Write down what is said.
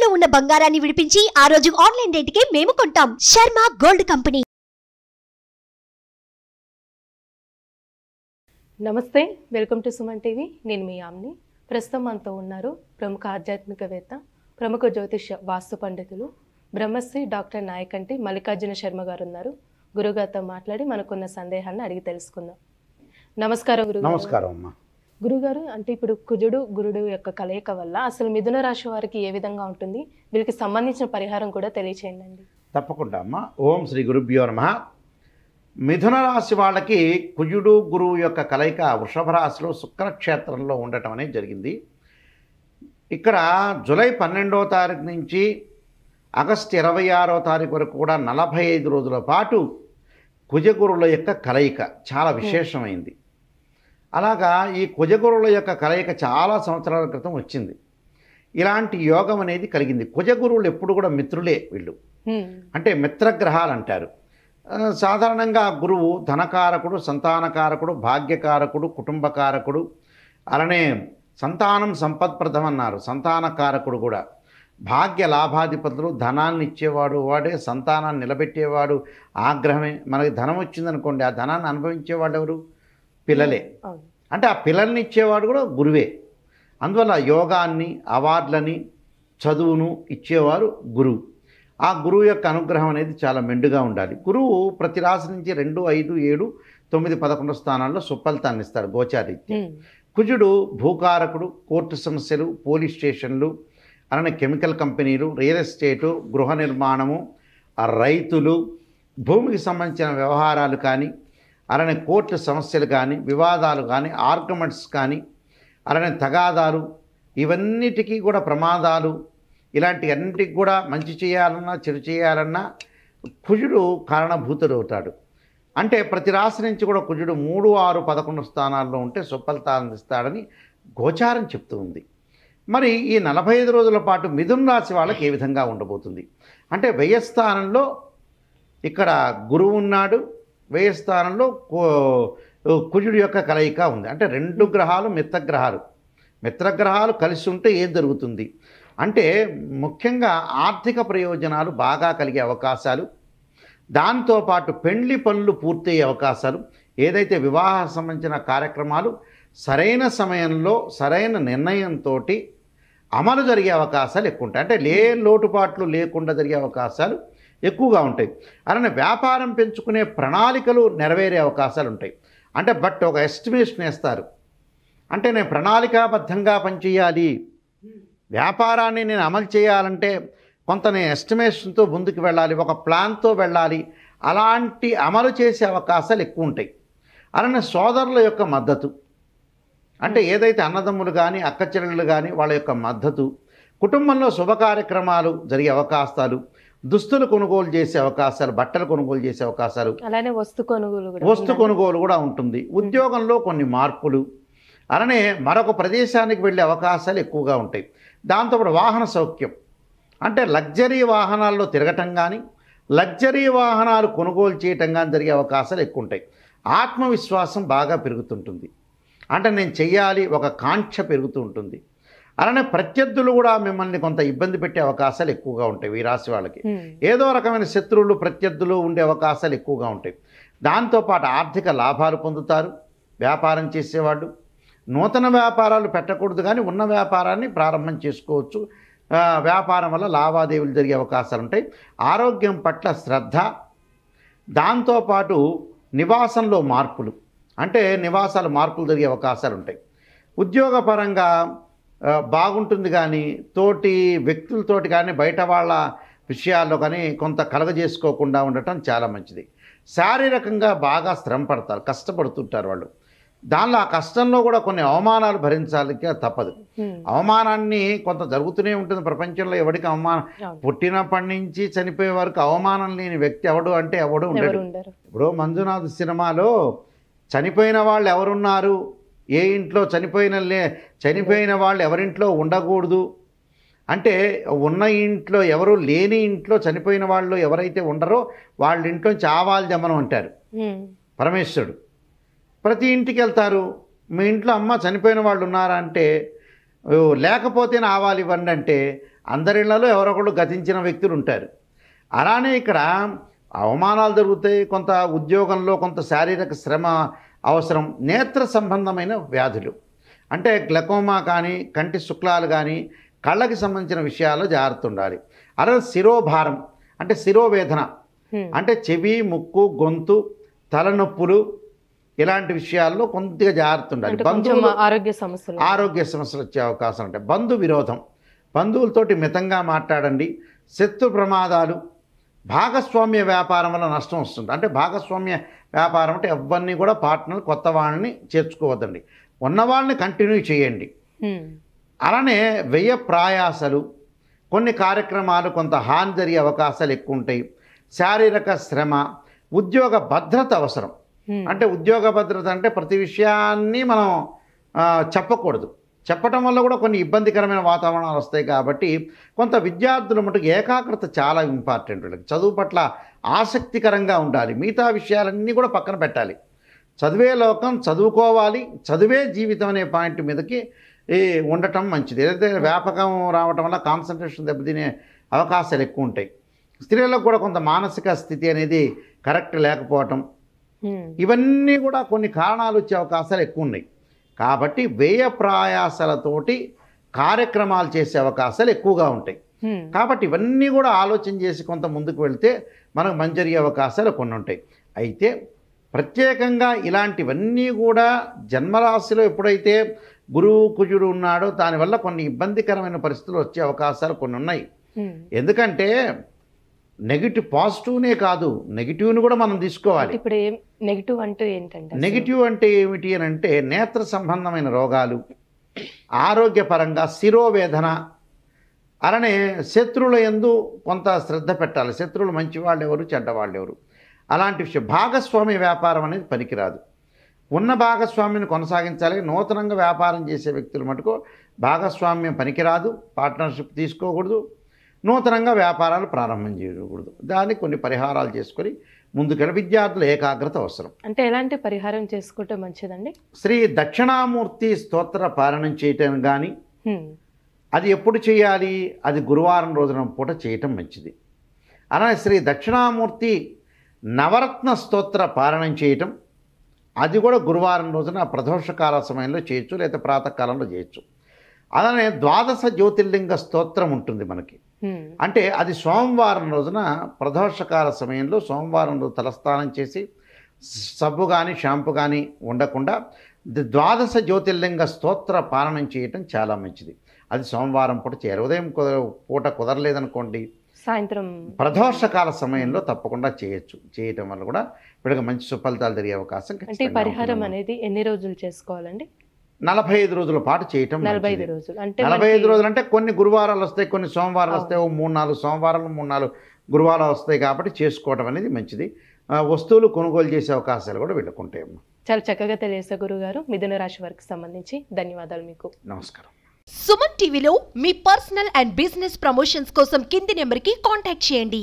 తాకట్టులో ఉన్న బంగారాన్ని విడిపించి ఆ రోజు ఆన్లైన్ రేటుకే మేము కొంటాం. Sharma gold company. నమస్తే, వెల్కమ్ టు సుమన్ టీవీ. నేను మీ ఆమ్ని. ప్రస్తుతం మనతో ఉన్నారు ప్రముఖ ఆధ్యాత్మికవేత్త, ప్రముఖ జ్యోతిష్య వాస్తు పండితులు, బ్రహ్మశ్రీ డాక్టర్ నాయకంటి మల్లికార్జున శర్మ గారు ఉన్నారు. గురుగారితో మాట్లాడి మనకున్న సందేహాలను అడిగి తెలుసుకుందాం. నమస్కారం గురుగారు. నమస్కారం అమ్మా. గురుగారు, అంటే ఇప్పుడు కుజుడు గురుడు యొక్క కలయిక వల్ల అసలు మిథున రాశి వారికి ఏ విధంగా ఉంటుంది, వీరికి సంబంధించిన పరిహారం కూడా తెలియచేయండి. తప్పకుండా అమ్మా. ఓం శ్రీ గురుభ్యో నమః. మిథున రాశి వాళ్ళకి కుజుడు గురువు యొక్క కలయిక వృషభ రాశిలో శుక్రక్షేత్రంలో ఉండటం అనేది జరిగింది. ఇక్కడ జూలై 12వ తారీఖు నుంచి ఆగస్టు 26వ తారీఖు వరకు కూడా 45 రోజుల పాటు కుజగురువుల యొక్క కలయిక చాలా విశేషమైంది. అలాగా ఈ కుజగురువుల యొక్క కలయిక చాలా సంవత్సరాల క్రితం వచ్చింది. ఇలాంటి యోగం అనేది కలిగింది. కుజగురువులు ఎప్పుడు కూడా మిత్రులే వీళ్ళు, అంటే మిత్రగ్రహాలు అంటారు. సాధారణంగా గురువు ధనకారకుడు, సంతానకారకుడు, భాగ్యకారకుడు, కుటుంబకారకుడు, అలానే సంతానం సంపత్ప్రదం అన్నారు. సంతానకారకుడు కూడా భాగ్య లాభాధిపతులు, ధనాన్ని ఇచ్చేవాడు వాడే, సంతానాన్ని నిలబెట్టేవాడు ఆగ్రహమే. మనకి ధనం వచ్చిందనుకోండి, ఆ ధనాన్ని అనుభవించేవాడు ఎవరు? పిల్లలే. అంటే ఆ పిల్లల్ని ఇచ్చేవాడు కూడా గురువే. అందువల్ల యోగాన్ని, అవార్డులని, చదువును ఇచ్చేవారు గురువు. ఆ గురువు యొక్క అనుగ్రహం అనేది చాలా మెండుగా ఉండాలి. గురువు ప్రతి రాశి నుంచి 2, 5, 7, 9, 11 స్థానాల్లో సుఫలితాన్ని ఇస్తాడు గోచారీత్యా. కుజుడు భూకారకుడు, కోర్టు సమస్యలు, పోలీస్ స్టేషన్లు, అలానే కెమికల్ కంపెనీలు, రియల్ ఎస్టేటు, గృహ నిర్మాణము, రైతులు, భూమికి సంబంధించిన వ్యవహారాలు కానీ, అలానే కోర్టు సమస్యలు కానీ, వివాదాలు కానీ, ఆర్గ్యుమెంట్స్ కానీ, అలానే తగాదాలు, ఇవన్నిటికీ కూడా ప్రమాదాలు, ఇలాంటి అన్నిటికి కూడా మంచి చేయాలన్నా చెడు చేయాలన్నా కుజుడు కారణభూతుడు అవుతాడు. అంటే ప్రతి రాశి నుంచి కూడా కుజుడు 3, 6, 11 స్థానాల్లో ఉంటే సుఫలితాలను ఇస్తాడని గోచారం చెప్తూ ఉంది. మరి ఈ 45 రోజుల పాటు మిథున రాశి వాళ్ళకి ఏ విధంగా ఉండబోతుంది అంటే, వ్యయస్థానంలో ఇక్కడ గురువు ఉన్నాడు, వ్యయస్థానంలో కుజుడు యొక్క కలయిక ఉంది. అంటే 2 గ్రహాలు మిత్రగ్రహాలు కలిసి ఉంటే ఏం జరుగుతుంది అంటే, ముఖ్యంగా ఆర్థిక ప్రయోజనాలు బాగా కలిగే అవకాశాలు, దాంతోపాటు పెండ్లి పనులు పూర్తయ్యే అవకాశాలు, ఏదైతే వివాహ సంబంధించిన కార్యక్రమాలు సరైన సమయంలో సరైన నిర్ణయంతో అమలు జరిగే అవకాశాలు ఎక్కువ ఉంటాయి. అంటే లోటుపాట్లు లేకుండా జరిగే అవకాశాలు ఎక్కువగా ఉంటాయి. అలానే వ్యాపారం పెంచుకునే ప్రణాళికలు నెరవేరే అవకాశాలు ఉంటాయి. అంటే ఒక ఎస్టిమేషన్ వేస్తారు. అంటే నేను ప్రణాళికాబద్ధంగా పనిచేయాలి, వ్యాపారాన్ని నేను అమలు చేయాలంటే కొంత నేను ఎస్టిమేషన్తో ముందుకు వెళ్ళాలి, ఒక ప్లాన్తో వెళ్ళాలి. అలాంటి అమలు చేసే అవకాశాలు ఎక్కువ ఉంటాయి. అలానే సోదరుల యొక్క మద్దతు, అంటే ఏదైతే అన్నదమ్ములు కానీ అక్క చెల్లెళ్ళు కానీ వాళ్ళ యొక్క మద్దతు, కుటుంబంలో శుభ కార్యక్రమాలు జరిగే అవకాశాలు, దుస్తులు కొనుగోలు చేసే అవకాశాలు, బట్టలు కొనుగోలు చేసే అవకాశాలు, అలానే వస్తు కొనుగోలు కూడా ఉంటుంది. ఉద్యోగంలో కొన్ని మార్పులు, అలానే మరొక ప్రదేశానికి వెళ్ళే అవకాశాలు ఎక్కువగా ఉంటాయి. దాంతోపాటు వాహన సౌఖ్యం, అంటే లగ్జరీ వాహనాల్లో తిరగటం కానీ, లగ్జరీ వాహనాలు కొనుగోలు చేయటం కానీ జరిగే అవకాశాలు ఎక్కువ ఉంటాయి. ఆత్మవిశ్వాసం బాగా పెరుగుతుంటుంది, అంటే నేను చెయ్యాలి ఒక కాంక్ష పెరుగుతూ ఉంటుంది. అలానే ప్రత్యర్థులు కూడా మిమ్మల్ని కొంత ఇబ్బంది పెట్టే అవకాశాలు ఎక్కువగా ఉంటాయి. ఈ రాశి వాళ్ళకి ఏదో రకమైన శత్రువులు, ప్రత్యర్థులు ఉండే అవకాశాలు ఎక్కువగా ఉంటాయి. దాంతోపాటు ఆర్థిక లాభాలు పొందుతారు వ్యాపారం చేసేవాళ్ళు. నూతన వ్యాపారాలు పెట్టకూడదు, కానీ ఉన్న వ్యాపారాన్ని ప్రారంభం చేసుకోవచ్చు. వ్యాపారం వల్ల లావాదేవీలు జరిగే అవకాశాలు ఉంటాయి. ఆరోగ్యం పట్ల శ్రద్ధ, దాంతోపాటు నివాసంలో మార్పులు, అంటే నివాసాలు మార్పులు జరిగే అవకాశాలు ఉంటాయి. ఉద్యోగపరంగా బాగుంటుంది, కానీ తోటి వ్యక్తులతోటి కానీ బయట వాళ్ళ విషయాల్లో కానీ కొంత కలగజేసుకోకుండా ఉండటం చాలా మంచిది. శారీరకంగా బాగా శ్రమ పడతారు, కష్టపడుతుంటారు వాళ్ళు. దానిలో ఆ కష్టంలో కూడా కొన్ని అవమానాలు భరించాలి తప్పదు. అవమానాన్ని కొంత జరుగుతూనే ఉంటుంది ప్రపంచంలో. ఎవరికి అవమానం, పుట్టినప్పటి నుంచి చనిపోయే వరకు అవమానం లేని వ్యక్తి ఎవడు అంటే ఎవడు ఉండడు. ఇప్పుడు మంజునాథ్ సినిమాలో చనిపోయిన వాళ్ళు ఎవరున్నారు, ఏ ఇంట్లో చనిపోయిన వాళ్ళు ఎవరింట్లో ఉండకూడదు అంటే, ఉన్న ఇంట్లో ఎవరు లేని ఇంట్లో చనిపోయిన వాళ్ళు ఎవరైతే ఉండరో వాళ్ళ ఇంట్లో చావాలి జమనం అంటారు పరమేశ్వరుడు. ప్రతి ఇంటికి వెళ్తారు, మీ ఇంట్లో అమ్మ చనిపోయిన వాళ్ళు ఉన్నారా అంటే లేకపోతే ఆవాలు ఇవ్వండి అంటే అందరిళ్లలో ఎవరొకళ్ళు గతించిన వ్యక్తులు ఉంటారు. అలానే ఇక్కడ అవమానాలు జరుగుతాయి, కొంత ఉద్యోగంలో కొంత శారీరక శ్రమ అవసరం. నేత్ర సంబంధమైన వ్యాధులు అంటే గ్లకోమా కానీ కంటి శుక్లాలు కానీ కళ్ళకి సంబంధించిన విషయాల్లో జాగ్రత్త ఉండాలి. అలాగే శిరోభారం అంటే శిరోవేదన అంటే చెవి, ముక్కు, గొంతు, తలనొప్పులు ఇలాంటి విషయాల్లో కొద్దిగా జాగ్రత్త ఉండాలి. బంధువులు ఆరోగ్య సమస్యలు వచ్చే అవకాశం ఉంటాయి. బంధు విరోధం, బంధువులతోటి మితంగా మాట్లాడండి. శత్రు ప్రమాదాలు, భాగస్వామ్య వ్యాపారం వల్ల నష్టం వస్తుంది. అంటే భాగస్వామ్య వ్యాపారం అంటే ఎవరిని కూడా పార్ట్నర్ కొత్త వాళ్ళని చేర్చుకోవద్దండి, ఉన్నవాళ్ళని కంటిన్యూ చేయండి. అలానే వ్యయ ప్రయాసలు, కొన్ని కార్యక్రమాలు కొంత హాని జరిగే అవకాశాలు ఎక్కువ ఉంటాయి. శారీరక శ్రమ, ఉద్యోగ భద్రత అవసరం. అంటే ఉద్యోగ భద్రత అంటే ప్రతి విషయాన్ని మనం చెప్పకూడదు. చెప్పటం వల్ల కూడా కొన్ని ఇబ్బందికరమైన వాతావరణాలు వస్తాయి. కాబట్టి కొంత విద్యార్థుల మటుకు ఏకాగ్రత చాలా ఇంపార్టెంట్. వీళ్ళకి చదువు పట్ల ఆసక్తికరంగా ఉండాలి. మిగతా విషయాలన్నీ కూడా పక్కన పెట్టాలి. చదివే లోకం, చదువుకోవాలి, చదివే జీవితం అనే పాయింట్ మీదకి ఉండటం మంచిది. ఏదైతే వ్యాపకం రావటం వల్ల కాన్సన్ట్రేషన్ దెబ్బతినే అవకాశాలు ఎక్కువ ఉంటాయి. స్త్రీలకు కూడా కొంత మానసిక స్థితి అనేది కరెక్ట్ లేకపోవటం, ఇవన్నీ కూడా కొన్ని కారణాలు వచ్చే అవకాశాలు ఎక్కువ ఉన్నాయి. కాబట్టి వ్యయ ప్రయాసాలతోటి కార్యక్రమాలు చేసే అవకాశాలు ఎక్కువగా ఉంటాయి. కాబట్టి ఇవన్నీ కూడా ఆలోచన చేసి కొంత ముందుకు వెళ్తే మనకు మంచి జరిగే అవకాశాలు కొన్ని ఉంటాయి. అయితే ప్రత్యేకంగా ఇలాంటివన్నీ కూడా జన్మరాశిలో ఎప్పుడైతే గురువు కుజుడు ఉన్నాడో దానివల్ల కొన్ని ఇబ్బందికరమైన పరిస్థితులు వచ్చే అవకాశాలు కొన్ని ఉన్నాయి. ఎందుకంటే నెగిటివ్, పాజిటివ్నే కాదు నెగిటివ్ని కూడా మనం తీసుకోవాలి. ఇప్పుడు నెగిటివ్ అంటే ఏంటంటే, నెగిటివ్ అంటే ఏమిటి అని అంటే నేత్ర సంబంధమైన రోగాలు, ఆరోగ్యపరంగా శిరోవేదన, అలానే శత్రువుల యందు కొంత శ్రద్ధ పెట్టాలి. శత్రువులు మంచివాళ్ళు ఎవరు, చెడ్డవాళ్ళు ఎవరు, అలాంటి విషయం. భాగస్వామ్య వ్యాపారం అనేది పనికిరాదు. ఉన్న భాగస్వామ్యాన్ని కొనసాగించాలి. నూతనంగా వ్యాపారం చేసే వ్యక్తులు మటుకు భాగస్వామ్యం పనికిరాదు, పార్ట్నర్షిప్ తీసుకోకూడదు, నూతనంగా వ్యాపారాలు ప్రారంభం చేయకూడదు. దానికి కొన్ని పరిహారాలు చేసుకొని ముందుకెళ్ళి విద్యార్థుల ఏకాగ్రత అవసరం. అంటే ఎలాంటి పరిహారం చేసుకుంటే మంచిదండి? శ్రీ దక్షిణామూర్తి స్తోత్ర పారాయణం చేయటం కానీ, అది ఎప్పుడు చేయాలి, అది గురువారం రోజున పూట చేయటం మంచిది. అలానే శ్రీ దక్షిణామూర్తి నవరత్న స్తోత్ర పారాయణం చేయటం, అది కూడా గురువారం రోజున ప్రదోషకాల సమయంలో చేయొచ్చు, లేదా ప్రాతకాలంలో చేయొచ్చు. అలానే ద్వాదశ జ్యోతిర్లింగ స్తోత్రం ఉంటుంది మనకి. అంటే అది సోమవారం రోజున ప్రదోషకాల సమయంలో సోమవారం రోజు తలస్నానం చేసి సబ్బు కానీ షాంపు కానీ ఉండకుండా ద్వాదశ జ్యోతిర్లింగ స్తోత్ర పారాయణం చేయటం చాలా మంచిది. అది సోమవారం పూట చేయాలి. ఉదయం పూట కుదరలేదనుకోండి, సాయంత్రం ప్రదోషకాల సమయంలో తప్పకుండా చేయొచ్చు. చేయటం వల్ల కూడా వీళ్ళకి మంచి సుఫలితాలు జరిగే అవకాశం. అంటే పరిహారం అనేది ఎన్ని రోజులు చేసుకోవాలండి? 45 రోజుల పాటు చేయటం. 45 రోజులు అంటే 45 రోజులు అంటే కొన్ని గురువారాలు వస్తాయి, కొన్ని సోమవారాలు వస్తాయి, 3-4 సోమవారాలు 3-4 గురువారాలు వస్తాయి. కాబట్టి చేసుకోవడం అనేది మంచిది. వస్తువులు కొనుగోలు చేసే అవకాశాలు కూడా వీళ్ళకుంటాయి. చాలా చక్కగా తెలియజేశారు గురుగారు. మిథున రాశి వారికి సంబంధించి ధన్యవాదాలు మీకు. నమస్కారం. సుమన్ టీవీలో మీ పర్సనల్ అండ్ బిజినెస్ ప్రమోషన్స్ కోసం కింది నెంబర్కి కాంటాక్ట్ చేయండి.